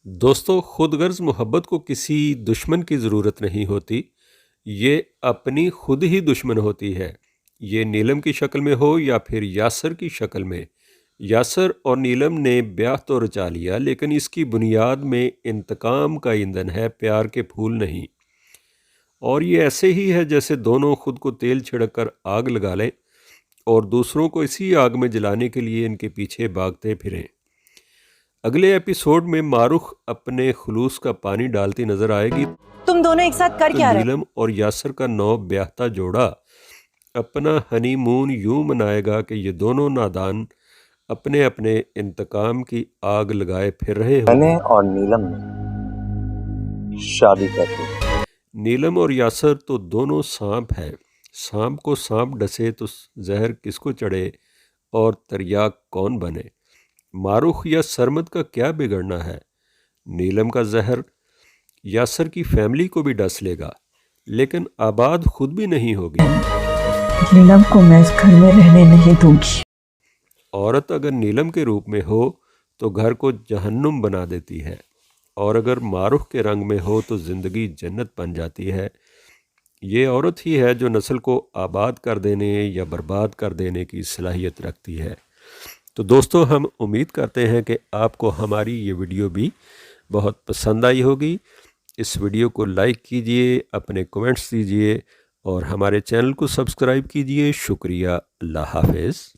दोस्तों, खुदगर्ज़ मोहब्बत को किसी दुश्मन की ज़रूरत नहीं होती। ये अपनी खुद ही दुश्मन होती है। ये नीलम की शक्ल में हो या फिर यासर की शक्ल में। यासर और नीलम ने ब्याह तो रचा लिया, लेकिन इसकी बुनियाद में इंतकाम का ईंधन है, प्यार के फूल नहीं। और ये ऐसे ही है जैसे दोनों खुद को तेल छिड़क कर आग लगा लें और दूसरों को इसी आग में जलाने के लिए इनके पीछे भागते फिरें। अगले एपिसोड में मारुख अपने खुलूस का पानी डालती नजर आएगी, तुम दोनों एक साथ कर तो क्या रहे नीलम और यासर का नौ ब्याहता जोड़ा अपना हनीमून यूं मनाएगा कि ये दोनों नादान अपने अपने इंतकाम की आग लगाए फिर रहे होंगे। मैंने और नीलम ने शादी कर ली। नीलम और यासर तो दोनों सांप हैं। सांप को सांप डसे तो जहर किसको चढ़े और तरियाक कौन बने। मारुख या सरमद का क्या बिगड़ना है। नीलम का जहर यासर की फैमिली को भी डस लेगा, लेकिन आबाद खुद भी नहीं होगी। नीलम को मैं इस घर में रहने नहीं दूंगी। औरत अगर नीलम के रूप में हो तो घर को जहन्नुम बना देती है, और अगर मारुख के रंग में हो तो ज़िंदगी जन्नत बन जाती है। ये औरत ही है जो नस्ल को आबाद कर देने या बर्बाद कर देने की सलाहियत रखती है। तो दोस्तों, हम उम्मीद करते हैं कि आपको हमारी ये वीडियो भी बहुत पसंद आई होगी। इस वीडियो को लाइक कीजिए, अपने कमेंट्स दीजिए और हमारे चैनल को सब्सक्राइब कीजिए। शुक्रिया। अल्लाह हाफ़िज़।